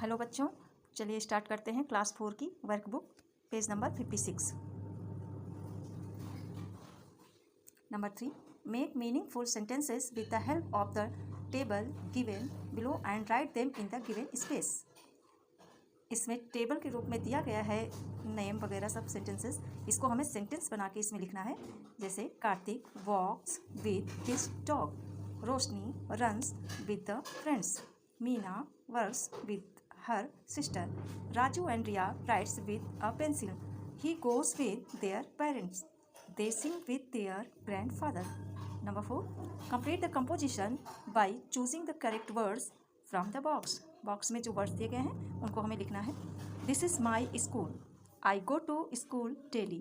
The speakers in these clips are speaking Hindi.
हेलो बच्चों, चलिए स्टार्ट करते हैं क्लास 4 की workbook, page number 56। Number 3, make meaningful sentences with the help of the table given below and write them in the given space. इसमें टेबल के रूप में दिया गया है नेम वगैरह सब सेंटेंसेस, इसको हमें सेंटेंस बना के इसमें लिखना है। जैसे Karthik walks with his dog, Roshni runs with the friends, Meena works with her sister, Raju and Riya writes with a pencil, he goes with their parents, they sing with their grandfather. Number 4, complete the composition by choosing the correct words from the box. Box में जो वर्ड्स दिए गए हैं उनको हमें लिखना है। This is my school, I go to school daily,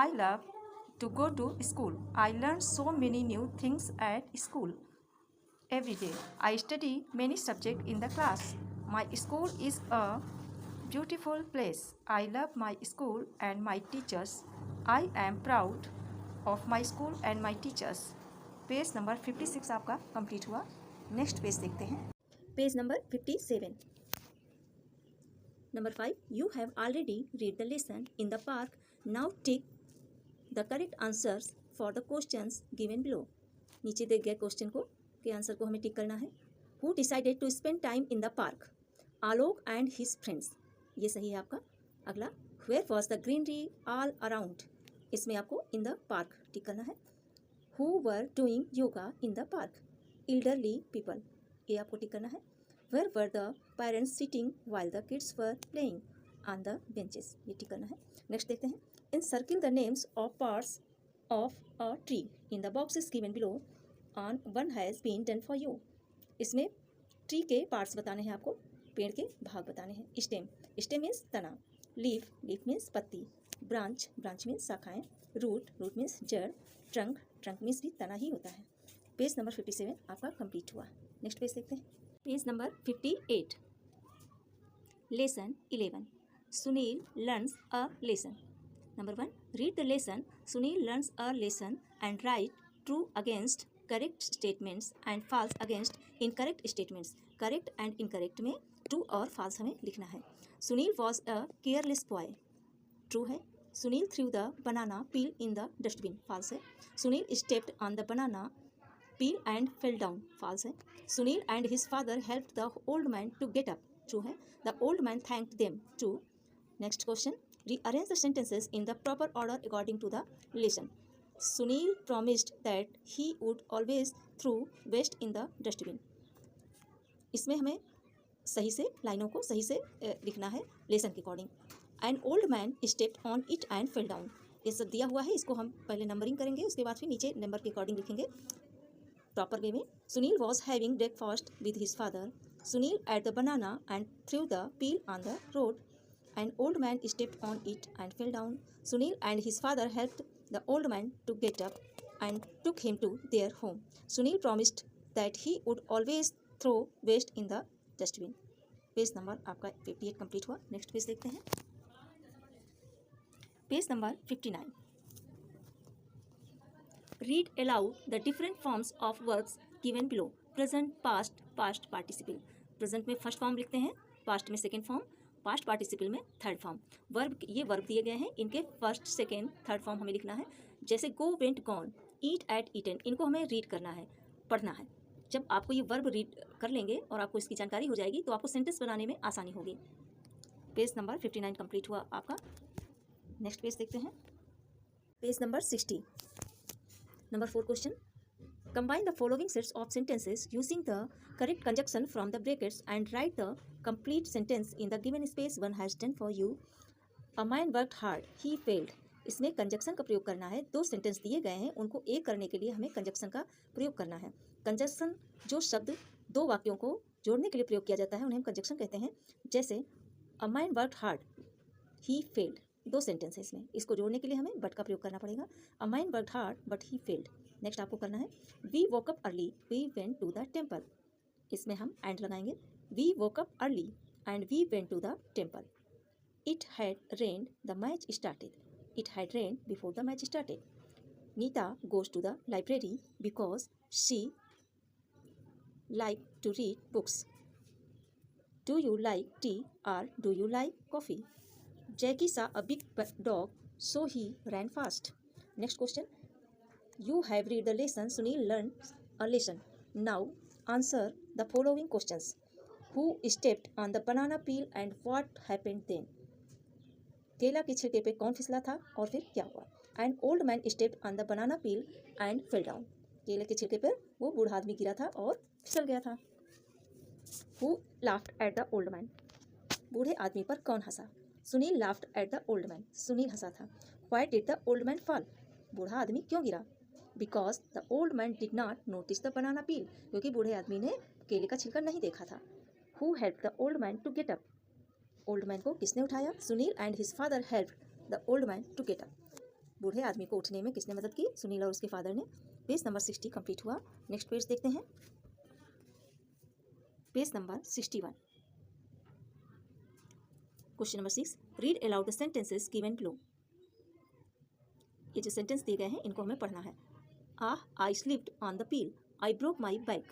I love to go to school, I learn so many new things at school, every day I study many subjects in the class, my school is a beautiful place, I love my school and my teachers, I am proud of my school and my teachers. Page number 56 आपका कंप्लीट हुआ। नेक्स्ट पेज देखते हैं, page number 57। Number 5, you have already read the lesson in the park, now tick the correct answers for the questions given below. नीचे दिए गए क्वेश्चन को के आंसर को हमें टिक करना है। Who decided to spend time in the park? Alok and his friends, ये सही है आपका। अगला, Where was the greenery all around? इसमें आपको in the park टिक करना है। Who were doing yoga in the park? Elderly people, ये आपको टिक करना है। Where were the parents sitting while the kids were playing? On the benches, ये टिक करना है। नेक्स्ट देखते हैं, Encircle the names of parts of a tree in the boxes given below. On one has been done for you. इसमें ट्री के पार्ट्स बताने हैं आपको, पेड़ के भाग बताने हैं। स्टेम मीन्स तना, लीफ मीन्स पत्ती, ब्रांच मीन्स शाखाएं, रूट मीन्स जड़, ट्रंक मीन्स भी तना ही होता है। पेज नंबर 57 आपका कंप्लीट हुआ। नेक्स्ट पेज देखते हैं, page number 58। Lesson 11, Sunil learns a lesson. Number 1, read the lesson, Sunil learns a lesson and write true against correct statements and false against incorrect statements. Correct and incorrect में ट्रू और फॉल्स हमें लिखना है। Sunil was a careless boy, true है। Sunil threw the banana peel in the dustbin, false है। Sunil stepped on the banana peel and fell down, false है। Sunil and his father helped the old man to get up, true है। The old man thanked them, true. Next question, rearrange the sentences in the proper order according to the lesson. Sunil promised that he would always throw waste in the dustbin. इसमें हमें सही से लाइनों को सही से लिखना है लेसन के according. An old man stepped on it and fell down, ये सब दिया हुआ है, इसको हम पहले नंबरिंग करेंगे, उसके बाद फिर नीचे नंबर के अकॉर्डिंग लिखेंगे प्रॉपर वे में। Sunil was having breakfast with his father, Sunil at the banana and through the peel on the road, an old man stepped on it and fell down. Sunil and his father helped the old man to get up and took him to their home. Sunil promised that he would always throw waste in the dustbin. Page number आपका 58 कंप्लीट हुआ। नेक्स्ट पेज देखते हैं, page number 59। Read aloud the different forms of verbs given below. Present, past participle. Present में फर्स्ट फॉर्म लिखते हैं, पास्ट में सेकेंड फॉर्म, पास्ट पार्टिसिपल में थर्ड फॉर्म। ये वर्ब दिए गए हैं, इनके फर्स्ट सेकेंड थर्ड फॉर्म हमें लिखना है। जैसे गो वेंट गॉन, ईट एट ईटन, इनको हमें रीड करना है, पढ़ना है। जब आपको ये वर्ब रीड कर लेंगे और आपको इसकी जानकारी हो जाएगी तो आपको सेंटेंस बनाने में आसानी होगी। पेज नंबर 59 कंप्लीट हुआ आपका। नेक्स्ट पेज देखते हैं, page number 60। Number 4 question, combine the following sets of sentences using the correct conjunction from the brackets and write the complete sentence in the given space. One has done for you. A man worked hard, he failed. इसमें कंजक्शन का प्रयोग करना है। दो सेंटेंस दिए गए हैं, उनको एक करने के लिए हमें कंजक्शन का प्रयोग करना है। कंजक्शन जो शब्द दो वाक्यों को जोड़ने के लिए प्रयोग किया जाता है उन्हें हम कंजक्शन कहते हैं। जैसे अ man worked hard, he failed, दो सेंटेंस है इसमें, इसको जोड़ने के लिए हमें बट का प्रयोग करना पड़ेगा। A man worked hard but he failed. Next आपको करना है, we woke up early we went to the temple, इसमें हम एंड लगाएंगे। We woke up early and we went to the temple. It had rained the match started, it had rained before the match started. Neeta goes to the library because she like to read books. Do you like tea or do you like coffee? Jackie saw a big dog, so he ran fast. Next question. You have read the lesson. Sunil learned a lesson. Now answer the following questions. Who stepped on the banana peel and what happened then? केला के छिलके पे कौन फिसला था और फिर क्या हुआ? An old man stepped on the banana peel and fell down. केले के छिलके पर वो बूढ़ा आदमी गिरा था और फिसल गया था. Who laughed at the old man? बूढ़े आदमी पर कौन हंसा? Sunil laughed at the old man. Sunil हंसा था. Why did the old man fall? बूढ़ा आदमी क्यों गिरा? Because the old man did not notice the banana peel. क्योंकि बूढ़े आदमी ने केले का छिलका नहीं देखा था. Who helped the old man to get up? Old man को किसने उठाया? Sunil and his father helped the old man to get up. बूढ़े आदमी को उठने में किसने मदद की? सुनील और उसके फादर ने. पेज नंबर 60 कंप्लीट हुआ. नेक्स्ट पेज देखते हैं. Page number 61. Question number 6. Read aloud the sentences given below. ये जो सेंटेंस दिए गए हैं इनको हमें पढ़ना है. I slipped on the peel. I broke my back.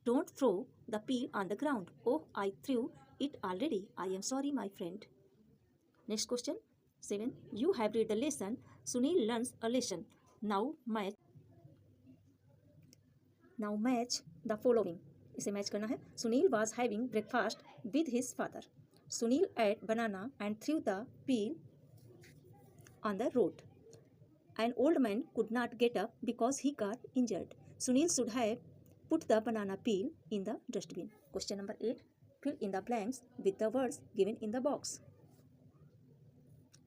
Don't throw the peel on the ground. Oh I threw it already. I am sorry, my friend. Next question 7. You have read the lesson. Sunil learns a lesson. Now match the following. इसे मैच करना है. Sunil was having breakfast with his father. Sunil ate banana and threw the peel on the road. An old man could not get up because he got injured. Sunil should have put the banana peel in the dustbin. Question number 8. Fill in the blanks with the words given in the box.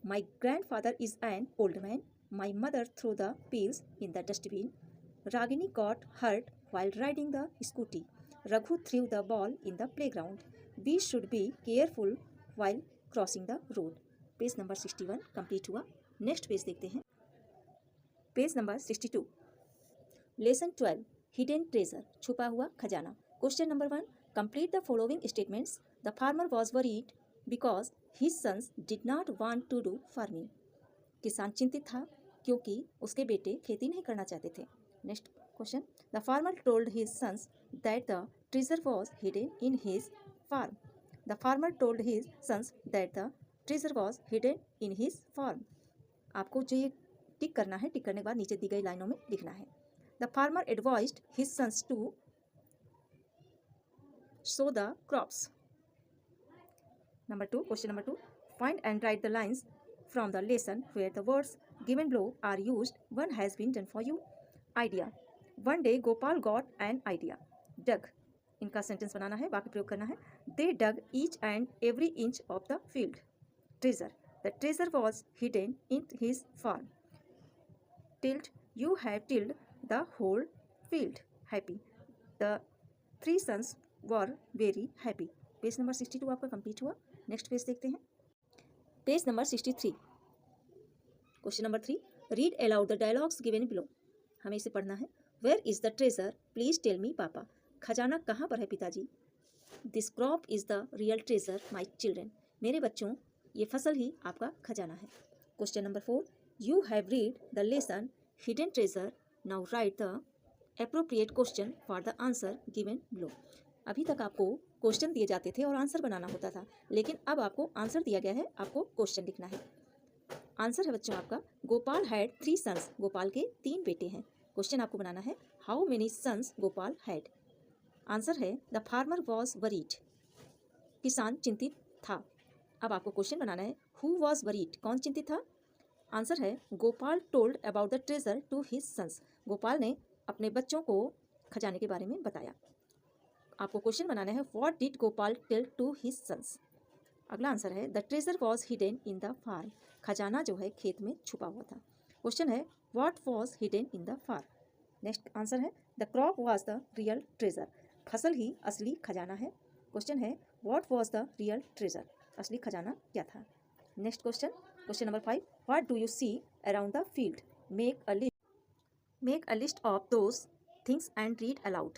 My grandfather is an old man. My mother threw the peels in the dustbin. Ragini got hurt while riding the scooty. Raghu threw the ball in the playground. We should be careful while crossing the road. Page number 61 complete हुआ. नेक्स्ट पेज देखते हैं. Page number 62. Lesson 12 hidden treasure छुपा हुआ खजाना. Question number 1. Complete the following statements. The farmer was worried because his sons did not want to do farming. किसान चिंतित था क्योंकि उसके बेटे खेती नहीं करना चाहते थे. Next question. The farmer told his sons that the treasure was hidden in his farm. The farmer told his sons that the treasure was hidden in his farm. आपको जो ये टिक करना है, टिक करने के बाद नीचे दी गई लाइनों में लिखना है. The farmer advised his sons to sow the crops. Number 2. Question number 2. Find and write the lines from the lesson where the words given below are used. One has been done for you. Idea. One day Gopal got an idea. Dug. इनका सेंटेंस बनाना है, वाक्य प्रयोग करना है. They dug each and every inch of the field. Treasure. The treasure was hidden in his farm. Tilled. You have tilled the whole field. Happy. The 3 sons were very happy. Page number 62 आपका कंप्लीट हुआ. नेक्स्ट पेज देखते हैं. Page number 63. Question number 3. Read aloud the dialogues given below. हमें इसे पढ़ना है. Where is the treasure? Please tell me papa. खजाना कहाँ पर है पिताजी? This crop is the real treasure my children. मेरे बच्चों, ये फसल ही आपका खजाना है. Question number 4. You have read the lesson hidden treasure. Now right the appropriate question for the answer given below. अभी तक आपको क्वेश्चन दिए जाते थे और आंसर बनाना होता था, लेकिन अब आपको आंसर दिया गया है, आपको क्वेश्चन लिखना है. आंसर है बच्चों आपका गोपाल हैड 3 सन्स. गोपाल के 3 बेटे हैं. क्वेश्चन आपको बनाना है how many sons Gopal had. Answer है द फार्मर वॉज वरीड. किसान चिंतित था. अब आपको क्वेश्चन बनाना है हु वॉज वरीड. कौन चिंतित था? आंसर है Gopal told about the treasure to his sons. Gopal ने अपने बच्चों को खजाने के बारे में बताया. आपको क्वेश्चन बनाना है what did Gopal tell to his sons. अगला आंसर है the treasure was hidden in the farm. खजाना जो है खेत में छुपा हुआ था. क्वेश्चन है what was hidden in the farm. Next answer है the crop was the real treasure. फसल ही असली खजाना है. क्वेश्चन है what was the real treasure. असली खजाना क्या था. Next question number 5. What do you see around the field. Make a list of those things and read aloud.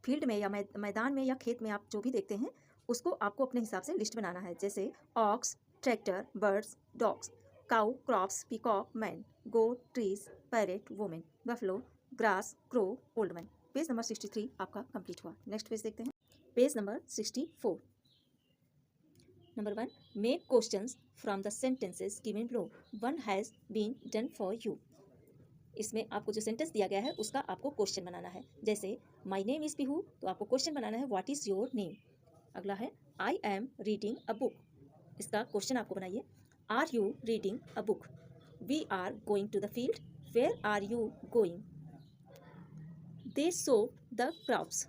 Field में या मैदान में या खेत में आप जो भी देखते हैं उसको आपको अपने हिसाब से लिस्ट बनाना है. जैसे ox, tractor, birds, dogs, cow, crops, peacock, man, goat, trees, parrot, women, buffalo, grass, crow, old man. Page number 63 आपका कंप्लीट हुआ. नेक्स्ट पेज देखते हैं. Page number 64. Number 1, make questions from the sentences given below. One has been done for you. इसमें आपको जो सेंटेंस दिया गया है उसका आपको क्वेश्चन बनाना है. जैसे माई नेम इज़ पीहू, तो आपको क्वेश्चन बनाना है व्हाट इज़ योर नेम. अगला है I am reading a book. इसका क्वेश्चन आपको बनाइए. Are you reading a book. We are going to the field. Where are you going. They sow the crops.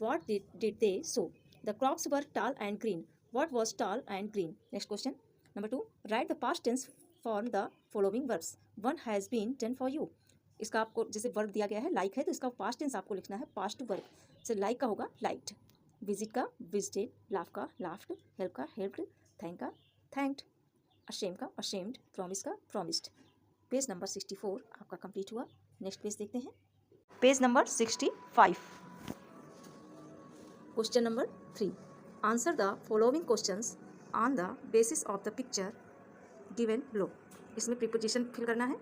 What did they sow. The crops were tall and green. What was tall and green. Next question. Number 2, write the past tense for the following verbs. One has been done for you. इसका आपको जैसे वर्ब दिया गया है लाइक है तो इसका पास्ट टेंस आपको लिखना है पास्ट वर्ब. जैसे लाइक का होगा लाइक्ड, विजिट का विजिटेड, लाफ का लाफ्ड, हेल्प का हेल्प्ड, थैंक का थैंक्ड, अशेम का अशेम्ड, प्रॉमिस का प्रॉमिस्ड. पेज नंबर 64 आपका कंप्लीट हुआ. नेक्स्ट पेज देखते हैं. Page number 65. Question number 3, answer the following questions on the basis of the picture given below. इसमें प्रीपोजिशन फिल करना है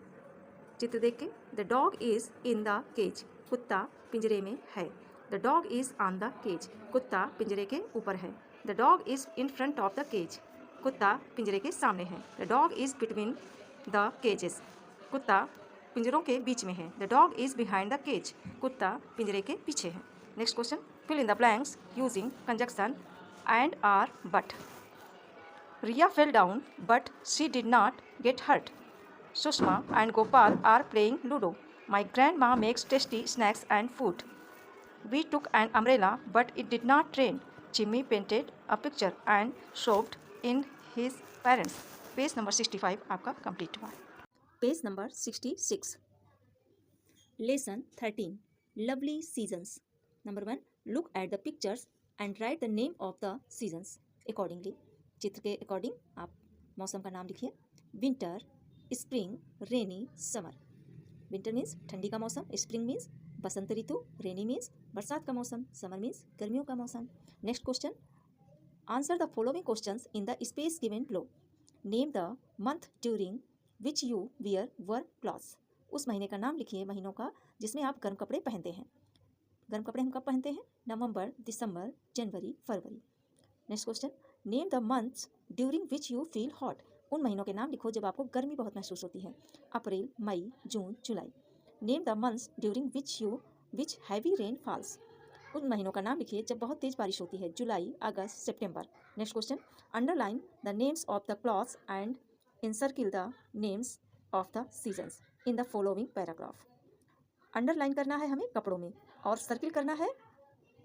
चित्र देख के. The dog is in the cage. कुत्ता पिंजरे में है. The dog is on the cage. कुत्ता पिंजरे के ऊपर है. The dog is in front of the cage. कुत्ता पिंजरे के सामने है. The dog is between the cages. कुत्ता पिंजरों के बीच में है. The dog is behind the cage. कुत्ता पिंजरे के पीछे है. Next question. Fill in the blanks using conjunction and or but. Riya fell down, but she did not get hurt. Sushma and Gopal are playing Ludo. My grandma makes tasty snacks and food. We took an umbrella, but it did not rain. Jimmy painted a picture and showed in his parents. Page number 65 आपका complete हुआ. Page number 66. Lesson 13. Lovely seasons. Number 1, look at the pictures and write the name of the seasons accordingly. चित्र के अकॉर्डिंग आप मौसम का नाम लिखिए. विंटर, स्प्रिंग, रेनी, समर. विंटर मीन्स ठंडी का मौसम, स्प्रिंग मीन्स बसंत ऋतु, रेनी मीन्स बरसात का मौसम, समर मीन्स गर्मियों का मौसम. Next question. Answer the following questions in the space given below. Name the month during which you wear work clothes. उस महीने का नाम लिखिए महीनों का जिसमें आप गर्म कपड़े पहनते हैं. गर्म कपड़े हम कब पहनते हैं? नवंबर, दिसंबर, जनवरी, फरवरी. Next question. Name the months during which you feel hot. उन महीनों के नाम लिखो जब आपको गर्मी बहुत महसूस होती है. अप्रैल, मई, जून, जुलाई. Name the months during which heavy rain falls. उन महीनों का नाम लिखिए जब बहुत तेज बारिश होती है. जुलाई, अगस्त, सितंबर. Next question. Underline the names of the clothes and encircle the names of the seasons in the following paragraph. Underline करना है हमें कपड़ों में और सर्किल करना है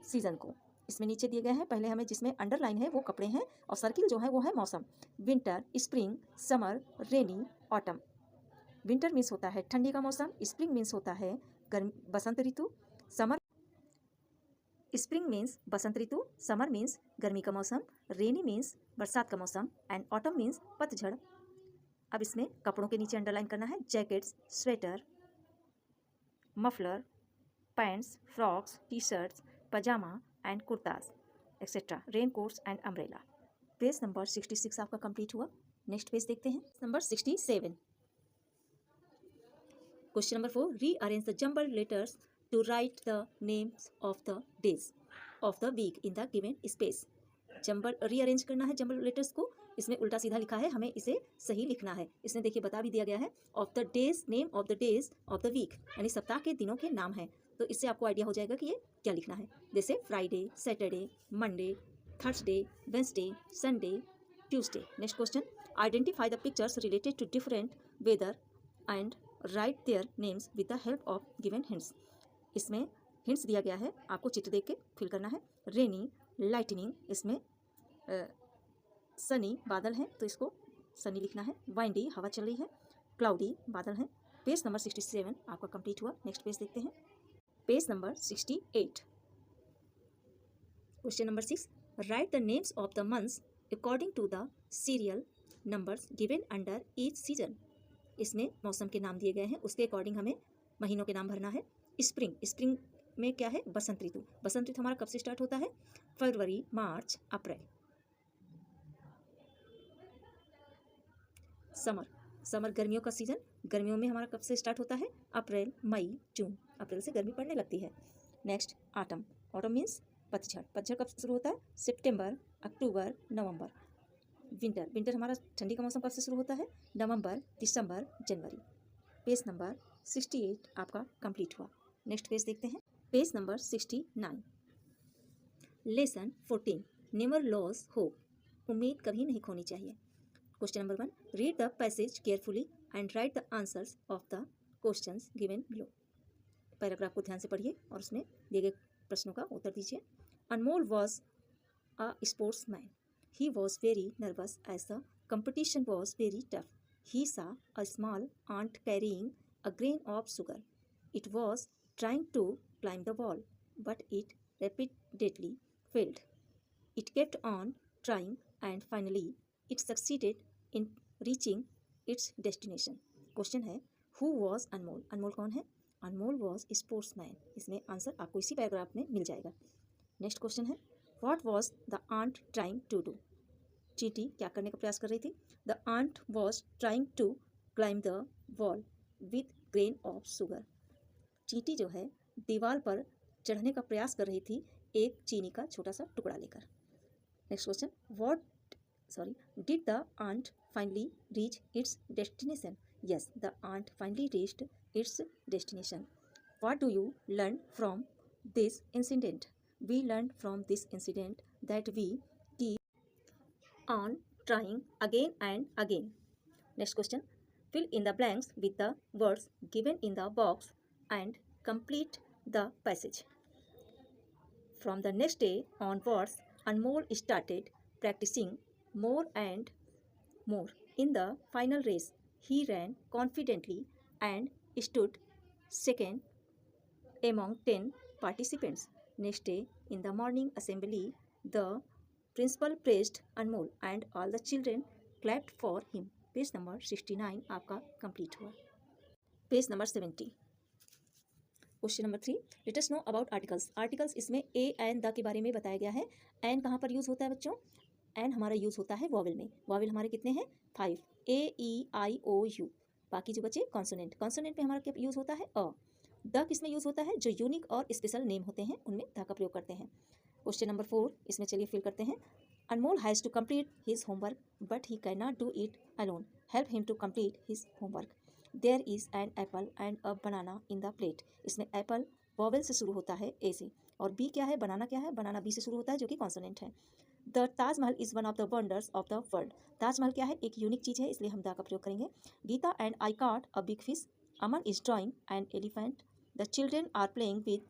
सीजन को. इसमें नीचे दिए गए हैं. पहले हमें जिसमें अंडरलाइन है वो कपड़े हैं और सर्किल जो है वो है मौसम. विंटर, स्प्रिंग, समर, रेनी, ऑटम. विंटर मीन्स होता है ठंडी का मौसम. स्प्रिंग मीन्स होता है बसंत ऋतु. स्प्रिंग मीन्स बसंत ऋतु. समर मीन्स गर्मी का मौसम. रेनी मीन्स बरसात का मौसम. एंड ऑटम मीन्स पतझड़. अब इसमें कपड़ों के नीचे अंडरलाइन करना है. Jackets, sweater, muffler, pants, frocks, T shirts, pyjama and kurtas etcetera, rain coats and umbrella. Page number 66 आपका कंप्लीट हुआ. नेक्स्ट पेज देखते हैं. Number 67. Question number 4. Rearrange the jumbled letters to write the names of the days of the week in the given space. Rearrange करना है जम्बल्ड लेटर्स को. इसमें उल्टा सीधा लिखा है, हमें इसे सही लिखना है. इसमें देखिए बता भी दिया गया है of the days, name of the days of the week, यानी सप्ताह के दिनों के नाम हैं. तो इससे आपको आइडिया हो जाएगा कि ये क्या लिखना है. जैसे Friday, Saturday, Monday, Thursday, Wednesday, Sunday, Tuesday. Next question. Identify the pictures related to different weather and write their names with the help of given hints. इसमें हिंट्स दिया गया है, आपको चित्र देख के फिल करना है. रेनी, लाइटनिंग, इसमें सनी बादल हैं तो इसको सनी लिखना है. वाइंडी, हवा चल रही है. क्लाउडी, बादल हैं. पेज नंबर 67 आपका कंप्लीट हुआ. नेक्स्ट पेज देखते हैं. Page number 68. Question number 6. Write the names of the months according to the serial numbers given under each season. इसमें मौसम के नाम दिए गए हैं, उसके अकॉर्डिंग हमें महीनों के नाम भरना है. स्प्रिंग, स्प्रिंग में क्या है? बसंत ऋतु. बसंत ऋतु हमारा कब से स्टार्ट होता है? फरवरी, मार्च, अप्रैल. समर, समर गर्मियों का सीजन. गर्मियों में हमारा कब से स्टार्ट होता है? अप्रैल, मई, जून. अप्रैल से गर्मी पड़ने लगती है. नेक्स्ट ऑटम, ऑटम मीन्स पतझड़. पतझड़ कब शुरू होता है? सितंबर, अक्टूबर, नवंबर. विंटर, विंटर हमारा ठंडी का मौसम कब से शुरू होता है? नवंबर, दिसंबर, जनवरी। पेज नंबर 68 आपका कंप्लीट हुआ। नेक्स्ट पेज देखते हैं, page number 69। Lesson 14, never loss hope, उम्मीद कभी नहीं खोनी चाहिए। Question number 1, read the passage carefully and right the answers of the questions given below. Paragraph को ध्यान से पढ़िए और उसमें दिए गए प्रश्नों का उत्तर दीजिए। Anmol was a sportsman, he was very nervous as the competition was very tough. He saw a small ant carrying a grain of sugar. It was trying to climb the wall, but it repeatedly failed. It kept on trying and finally it succeeded in reaching its destination. Question है, who was अनमोल? अनमोल कौन है? अनमोल was स्पोर्ट्समैन। इसमें आंसर आपको इसी पैराग्राफ में मिल जाएगा। नेक्स्ट क्वेश्चन है, what was the ant trying to do? चींटी क्या करने का प्रयास कर रही थी? The ant was trying to climb the wall with grain of sugar. चींटी जो है दीवार पर चढ़ने का प्रयास कर रही थी एक चीनी का छोटा सा टुकड़ा लेकर। Next question, did the ant finally reach its destination? Yes, the ant finally reached its destination. What do you learn from this incident? We learn from this incident that we on trying again and again. Next question, fill in the blanks with the words given in the box and complete the passage. From the next day onwards, Anmol started practicing more and more. In the final race, he ran confidently and stood second among 10 participants. Next day, in the morning assembly, the principal praised Anmol and all the children clapped for him. Page number 69 आपका कंप्लीट हुआ। Page number 70। Question number 3, let us know about articles. Articles इसमें ए एंड द के बारे में बताया गया है। एन कहाँ पर यूज़ होता है बच्चों? एन हमारा यूज़ होता है वॉवेल में। वॉवेल हमारे कितने हैं? 5, ए ई आई ओ यू। बाकी जो बचे कॉन्सोनेंट, कॉन्सोनेंट में हमारा क्या यूज़ होता है? अ। द किसमें यूज़ होता है? जो यूनिक और स्पेशल नेम होते हैं उनमें द का प्रयोग करते हैं। क्वेश्चन नंबर 4, इसमें चलिए फिल करते हैं। Anmol has to complete his homework but he can not do it alone. Help him to complete his homework. There is an apple and a banana in the plate. इसमें एप्पल वॉवेल से शुरू होता है ए से, और बी क्या है? बनाना क्या है? बनाना बी से शुरू होता है जो कि कॉन्सोनेंट है। The Taj Mahal is one of the wonders of the world. Taj Mahal क्या है? एक यूनिक चीज़ है, इसलिए हम द का प्रयोग करेंगे। Gita and I caught a big fish. Aman is drawing an elephant. The children are playing with,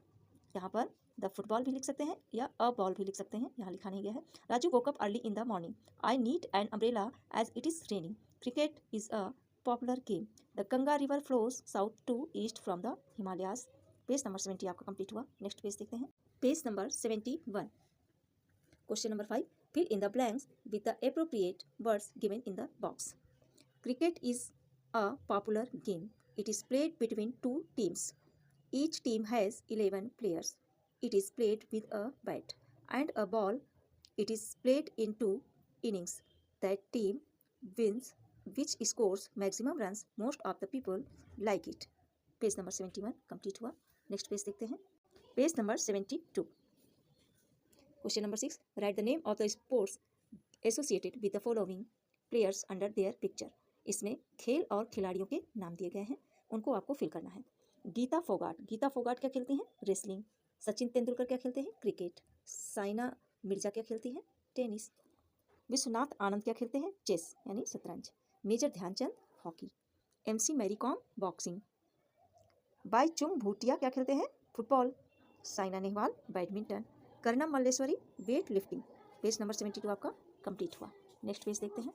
यहाँ पर द फुटबॉल भी लिख सकते हैं या अ बॉल भी लिख सकते हैं, यहाँ लिखा नहीं गया है। Raju woke up early in the morning. I need an umbrella as it is raining. Cricket is a popular game. The Ganga river flows south to east from the Himalayas. Page number 70 आपका कंप्लीट हुआ। नेक्स्ट पेज देखते हैं, page number 71। Question number 5, fill in the blanks with the appropriate words given in the box. Cricket is a popular game. It is played between 2 teams. Each team has 11 players. It is played with a bat and a ball. It is played in 2 innings. That team wins which scores maximum runs. Most of the people like it. Page number 71 complete हुआ। नेक्स्ट पेज देखते हैं, page number 72। Question number 6, write the name of the sports associated with the following players under their picture. इसमें खेल और खिलाड़ियों के नाम दिए गए हैं, उनको आपको फिल करना है। गीता फोगाट, गीता फोगाट क्या खेलती हैं? रेसलिंग। सचिन तेंदुलकर क्या खेलते हैं? क्रिकेट। साइना मिर्जा क्या खेलती हैं? टेनिस। विश्वनाथ आनंद क्या खेलते हैं? चेस यानी शतरंज। Major Dhyan Chand hockey. MC Mary Kom boxing. Bhaichung Bhutia क्या खेलते हैं? Football. Saina Nehwal badminton. Karnam Malleswari weight lifting. Page number 72 आपका कंप्लीट हुआ। नेक्स्ट पेज देखते हैं,